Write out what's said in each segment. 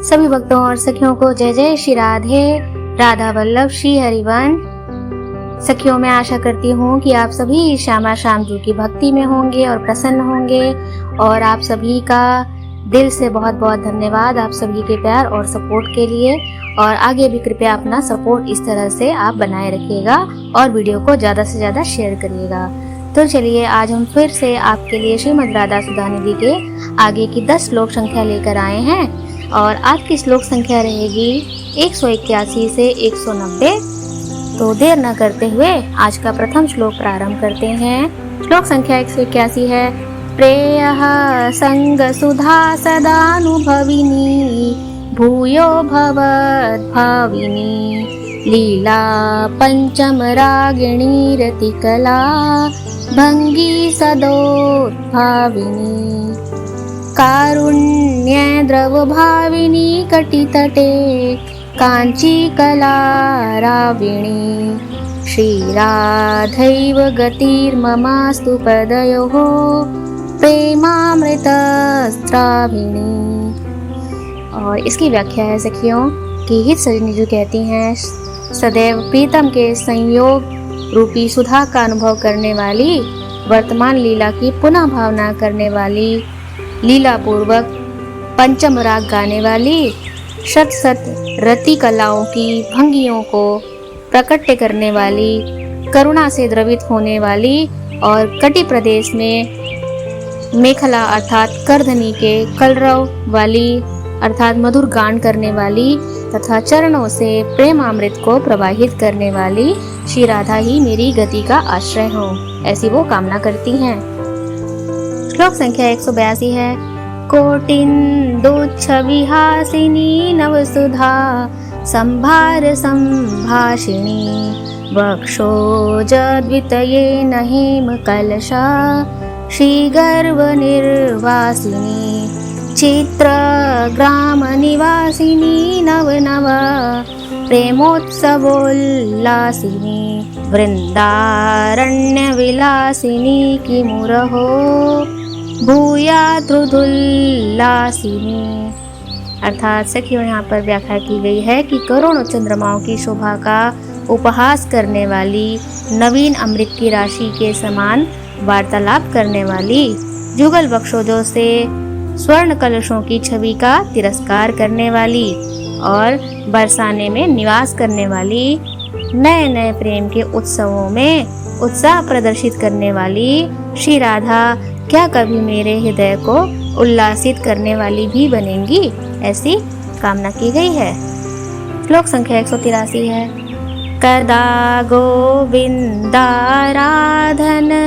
सभी भक्तों और सखियों को जय जय श्री राधे राधा वल्लभ श्री हरिवंश। सखियों, मैं आशा करती हूँ कि आप सभी श्यामा श्याम जी की भक्ति में होंगे और प्रसन्न होंगे। और आप सभी का दिल से बहुत बहुत धन्यवाद, आप सभी के प्यार और सपोर्ट के लिए। और आगे भी कृपया अपना सपोर्ट इस तरह से आप बनाए रखिएगा और वीडियो को ज़्यादा से ज़्यादा शेयर करिएगा। तो चलिए, आज हम फिर से आपके लिए श्रीमद् राधा सुधा निधि के आगे की 10 श्लोक संख्या लेकर आए हैं। और आज की श्लोक संख्या रहेगी 181 से 190। तो देर न करते हुए आज का प्रथम श्लोक प्रारंभ करते हैं। श्लोक संख्या 181 है। प्रेयः संग सुधा सदानुभविनी भूयो भवद्भाविनी लीला पंचम रागिणी रतिकला भंगी सदोद्भाविनी कारुण्य द्रवभाविनी कटितटे कांची कला राविणी श्रीराधैव गतिर्ममास्तु पदयोः प्रेमामृतस्राविणी। और इसकी व्याख्या है सखियों कि हित सजनी जो कहती हैं, सदैव प्रीतम के संयोग रूपी सुधा का अनुभव करने वाली, वर्तमान लीला की पुनः भावना करने वाली, लीला पूर्वक पंचम राग गाने वाली, शत शत रति कलाओं की भंगियों को प्रकट करने वाली, करुणा से द्रवित होने वाली और कटि प्रदेश में मेखला अर्थात करधनी के कलरव वाली अर्थात मधुर गान करने वाली तथा चरणों से प्रेम अमृत को प्रवाहित करने वाली श्री राधा ही मेरी गति का आश्रय हो, ऐसी वो कामना करती हैं। श्लोक संख्या 182 है। कोटिन्दुच्छविहासिनी नवसुधा संभार संभाषिणी वक्षोजद्वितयेन हेम कलशा श्रीगर्व निर्वासिनी चित्र ग्राम निवासिनी नवनव प्रेमोत्सवोल्लासिनी वृंदारण्य विलासिनी किमुरहो भूयाद्रुदुल्लासिनी। अर्थात सखियों, यहाँ पर व्याख्या की गई है कि करोड़ों चंद्रमाओं की शोभा का उपहास करने वाली, नवीन अमृत की राशि के समान वार्तालाप करने वाली, जुगल बक्षोजों से स्वर्ण कलशों की छवि का तिरस्कार करने वाली और बरसाने में निवास करने वाली, नए नए प्रेम के उत्सवों में उत्साह प्रदर्शित करने वाली श्री राधा क्या कभी मेरे हृदय को उल्लासित करने वाली भी बनेंगी, ऐसी कामना की गई है। श्लोक संख्या 183 है। कदा गोविन्दाराधन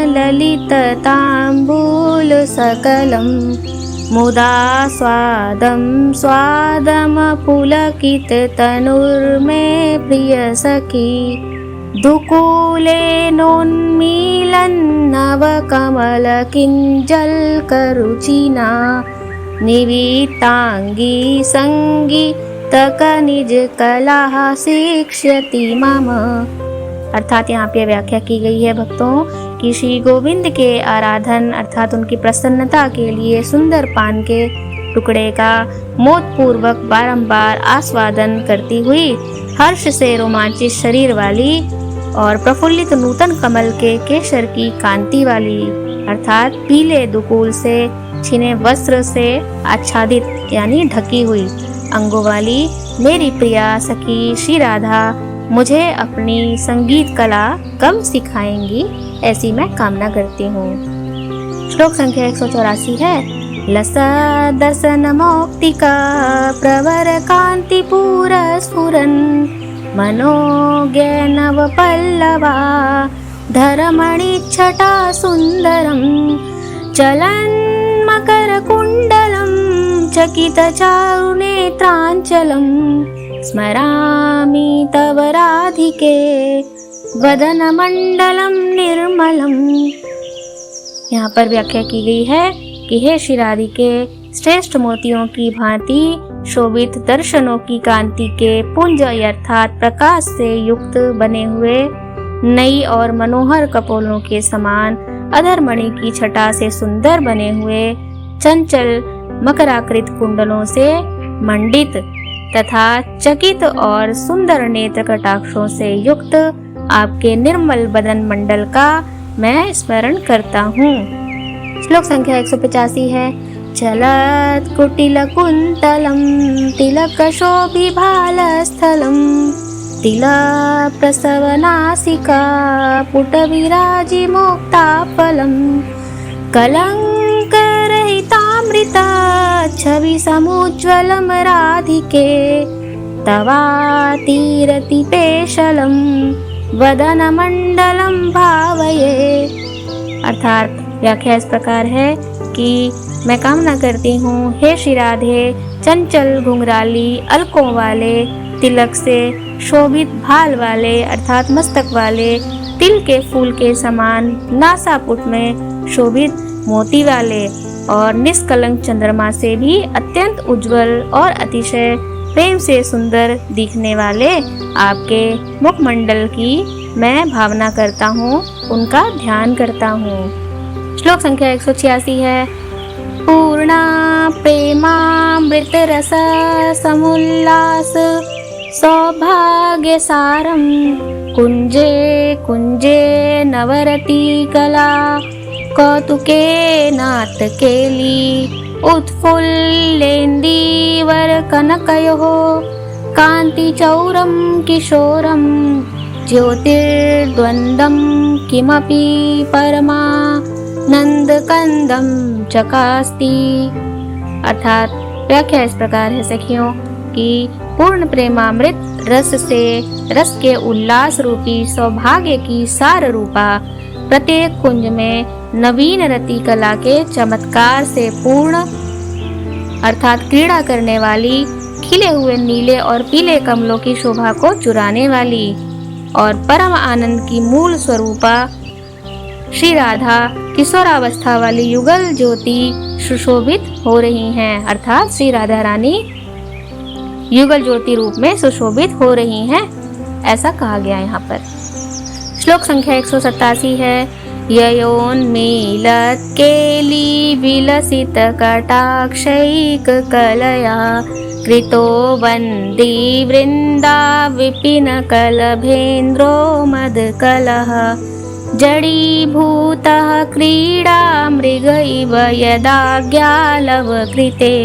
ललित ताम्बूल सकलम मुदा स्वादम स्वादम पुलकित तनुर्मे प्रिय सखी दुकूलेनोन्मीलन नव कमल किंजल करुचिना निवितांगी संगी तक निज कला शिक्ष्यति मम। अर्थात यहाँ पे व्याख्या की गई है भक्तों कि श्री गोविंद के आराधन अर्थात उनकी प्रसन्नता के लिए सुंदर पान के टुकड़े का मोद पूर्वक बारंबार आस्वादन करती हुई, हर्ष से रोमांचित शरीर वाली और प्रफुल्लित नूतन कमल के केसर की कांति वाली अर्थात पीले दुकूल से छिने वस्त्र से आच्छादित यानी ढकी हुई अंगों वाली मेरी प्रिया सखी श्री राधा मुझे अपनी संगीत कला कब सिखाएंगी, ऐसी मैं कामना करती हूँ। श्लोक संख्या 184 है। लसदसन मौक्तिका प्रवर कांति पूर स्फुरन मनोज्ञ नव पल्लवा धरमणि छटा सुंदरम चलन मकर कुंडलम चकित चारु नेत्रांचलम स्मरामि तव राधिके वदन मंडलम निर्मलम। यहाँ पर व्याख्या की गई है कि हे श्री राधिके, श्रेष्ठ मोतियों की भांति शोभित दर्शनों की कांति के पुंज अर्थात प्रकाश से युक्त बने हुए नई और मनोहर कपोलों के समान अधरमणि की छटा से सुंदर बने हुए चंचल मकराकृत कुंडलों से मंडित तथा चकित और सुंदर नेत्र कटाक्षों से युक्त आपके निर्मल बदन मंडल का मैं स्मरण करता हूँ। श्लोक संख्या 185 है। चलत कुटिल कुंतलम तिलक शोभिभालस्थलम तिल प्रसव नासिका पुट विराजि मुक्ताफलम कलंक रहितामृता छवि समुज्ज्वलम राधिके तवातीरति पेशलम वदन मंडलम भावये। अर्थात व्याख्या इस प्रकार है कि मैं कामना करती हूँ हे श्री राधे, चंचल घुंघराली अलकों वाले तिलक से शोभित भाल वाले अर्थात मस्तक वाले तिल के फूल के समान नासापुट में शोभित मोती वाले और निष्कलंक चंद्रमा से भी अत्यंत उज्जवल और अतिशय प्रेम से सुंदर दिखने वाले आपके मुखमंडल की मैं भावना करता हूँ, उनका ध्यान करता हूँ। श्लोक संख्या 186 है। पूर्णा प्रेमामृत रस समुल्लास सौभाग्य सारम कुंजे कुंजे नवरती कला कौतुके नाथ केली उत्फुल्लेन्दीवर कनकयोः कांति चौरम किशोरम ज्योतिर्द्वंदम किमपि परमा नंदकंदम चकास्ति। अर्थात व्याख्या इस प्रकार है सखियों कि पूर्ण प्रेमामृत रस से रस के उल्लास रूपी सौभाग्य की सार रूपा प्रत्येक कुंज में नवीन रति कला के चमत्कार से पूर्ण अर्थात क्रीड़ा करने वाली खिले हुए नीले और पीले कमलों की शोभा को चुराने वाली और परम आनंद की मूल स्वरूपा श्री राधा किशोरावस्था वाली युगल ज्योति सुशोभित हो रही हैं। अर्थात श्री राधा रानी युगल ज्योति रूप में सुशोभित हो रही हैं, ऐसा कहा गया यहाँ पर। श्लोक संख्या 187 है। ययोन्मीलत् केली विलसित कटाक्षैक कलया कृतो वन्दी वृंदा विपिन कलभेन्द्रो मदकलः जडीभूतः क्रीडा मृग इव यदाज्ञालव कृते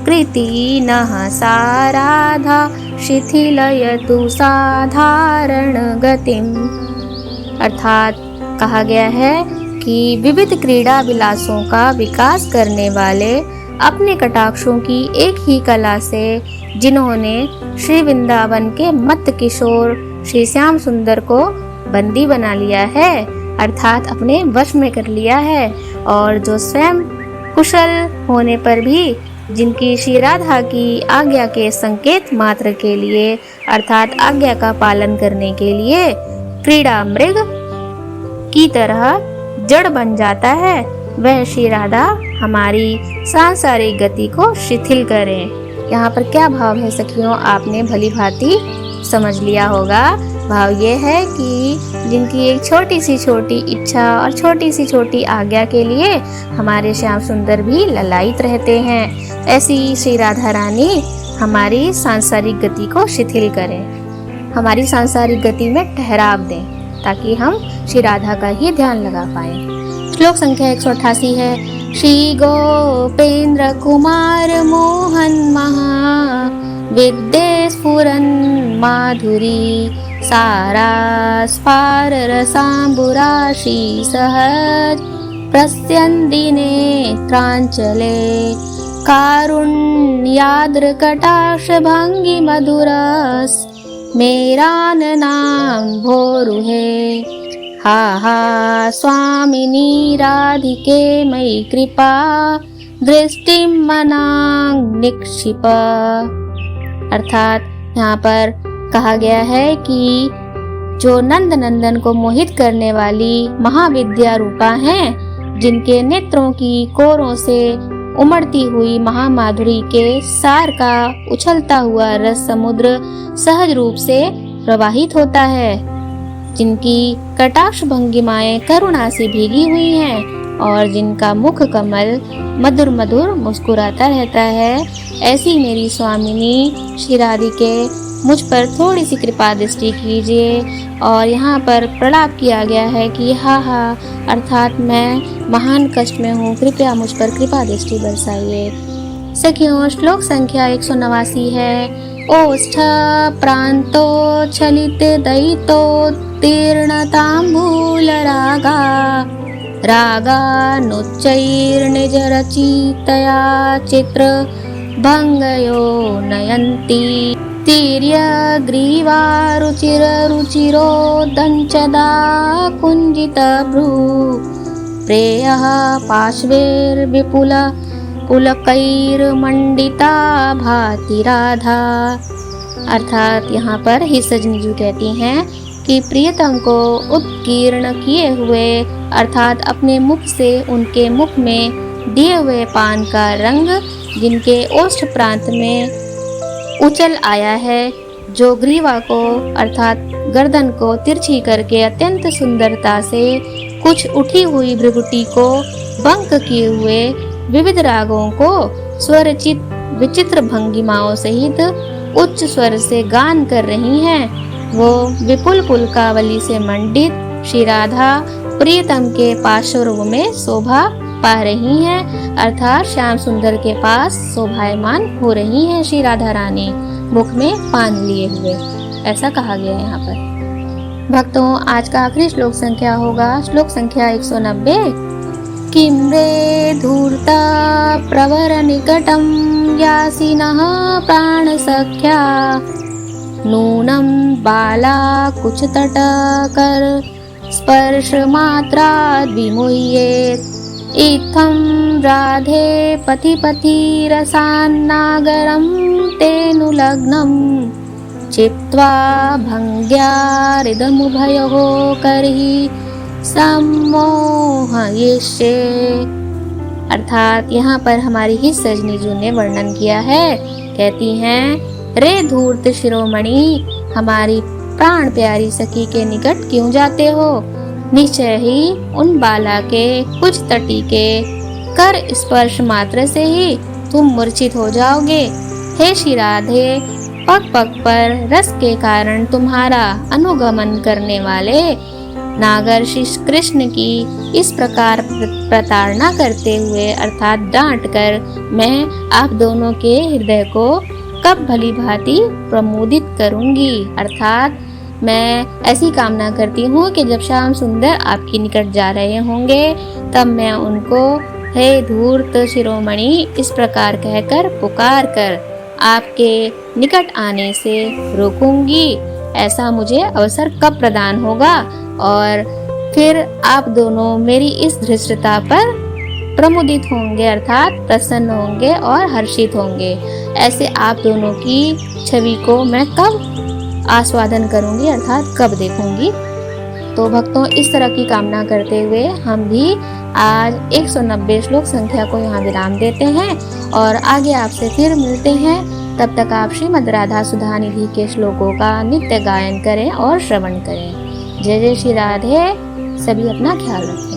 कृतिनः सा राधा शिथिलयतु साधारण गतिम। अर्थात कहा गया है कि विविध क्रीड़ा विलासों का विकास करने वाले अपने कटाक्षों की एक ही कला से जिन्होंने श्री वृंदावन के मत्त किशोर श्री श्याम सुंदर को बंदी बना लिया है अर्थात अपने वश में कर लिया है और जो स्वयं कुशल होने पर भी जिनकी श्री राधा की आज्ञा के संकेत मात्र के लिए अर्थात आज्ञा का पालन करने के लिए क्रीड़ा मृग की तरह जड़ बन जाता है, वह श्री राधा हमारी सांसारिक गति को शिथिल करें। यहाँ पर क्या भाव है सखियों, आपने भली भांति समझ लिया होगा। भाव ये है कि जिनकी एक छोटी सी छोटी इच्छा और छोटी सी छोटी आज्ञा के लिए हमारे श्याम सुंदर भी ललायित रहते हैं, ऐसी श्री राधा रानी हमारी सांसारिक गति को शिथिल करें, हमारी सांसारिक गति में ठहराव दें ताकि हम श्री राधा का ही ध्यान लगा पाएं। श्लोक संख्या 188 है। श्री गोपेंद्र कुमार मोहन महा विद्ये स्फुरन् माधुरी सारा स्फार रसाम्बुराशि सहज प्रस्यन्ति नेत्रांचले कारुण्याद्र कटाक्ष भंगी मधुरस मेरा नाम भोरुहे हा हा स्वामिनी राधिके मयि कृपा दृष्टि मनांग निक्षिप। अर्थात यहाँ पर कहा गया है कि जो नंद नंदन को मोहित करने वाली महाविद्या रूपा हैं, जिनके नेत्रों की कोरों से उमड़ती हुई महामाधुरी के सार का उछलता हुआ रस समुद्र सहज रूप से प्रवाहित होता है, जिनकी कटाक्ष भंगिमाएं करुणा से भीगी हुई हैं, और जिनका मुख कमल मधुर मधुर मुस्कुराता रहता है, ऐसी मेरी स्वामिनी श्री राधिके मुझ पर थोड़ी सी कृपा दृष्टि कीजिए। और यहाँ पर प्रलाप किया गया है कि हा हा, अर्थात मैं महान कष्ट में हूँ, कृपया मुझ पर कृपा दृष्टि बरसाइए। सखियों, श्लोक संख्या 189 है। ओष्ठ प्रांतो छलित दयितो तीर्ण तांबूल रागा रागानुच्चैर्निज रचितया चित्र भंगयो नयन्ति तिर्यग्रीवा रुचिरो दंचदा कुंजित भ्रू प्रेयः पार्श्वैर्विपुल पुलकैर्मंडिता भाति राधा। अर्थात यहाँ पर ही सजनीजू कहती हैं कि प्रियतम को उत्कीर्ण किए हुए, अर्थात अपने मुख से उनके मुख में दिए हुए पान का रंग जिनके ओष्ठ प्रांत में उछल आया है, जो ग्रीवा को अर्थात गर्दन को तिरछी करके अत्यंत सुंदरता से कुछ उठी हुई भ्रुकुटी को बंक किए हुए विविध रागों को स्वरचित विचित्र भंगिमाओं सहित उच्च स्वर से गान कर रही हैं, वो विपुल पुलकावली से मंडित श्री राधा प्रियतम के पार्श्व में शोभा पा रही हैं, अर्थात श्याम सुंदर के पास शोभायमान हो रही हैं श्री राधा रानी मुख में पान लिए हुए, ऐसा कहा गया है यहाँ पर। भक्तों, आज का आखिरी श्लोक संख्या होगा श्लोक संख्या 190। किं रे धूर्ता प्रवर निकटं यासिनः प्राणसख्या नूनं बाला कुचतटकर स्पर्शमात्राद् विमुह्येत् इत्थं राधे पथि रसान्नागरं तेनुलग्नं चित्वा भङ्ग्यारिदमुभयोः करहि सम्मोहयिष्ये। अर्थात यहाँ पर हमारी ही सजनीजू ने वर्णन किया है, कहती हैं, रे धूर्त शिरोमणि, हमारी प्राण प्यारी सखी के निकट क्यों जाते हो? निश्चय ही उन बाला के कुछ तटी के कर स्पर्श मात्र से ही तुम मूर्छित हो जाओगे। हे श्री राधे, पग पग पर रस के कारण तुम्हारा अनुगमन करने वाले नागर श्री कृष्ण की इस प्रकार प्रताड़ना करते हुए, अर्थात डांट कर, मैं आप दोनों के हृदय को कब भली भांति प्रमोदित करूंगी। अर्थात मैं ऐसी कामना करती हूँ कि जब श्याम सुंदर आपके निकट जा रहे होंगे तब मैं उनको हे धूर्त शिरोमणि इस प्रकार कहकर पुकार कर आपके निकट आने से रोकूंगी। ऐसा मुझे अवसर कब प्रदान होगा और फिर आप दोनों मेरी इस धृष्टता पर प्रमुदित होंगे, अर्थात प्रसन्न होंगे और हर्षित होंगे। ऐसे आप दोनों की छवि को मैं कब आस्वादन करूंगी, अर्थात कब देखूंगी। तो भक्तों, इस तरह की कामना करते हुए हम भी आज 190 श्लोक संख्या को यहाँ विराम देते हैं और आगे आपसे फिर मिलते हैं। तब तक आप श्रीमद् राधा सुधा निधि के श्लोकों का नित्य गायन करें और श्रवण करें। जय जय श्री राधे। सभी अपना ख्याल रखें।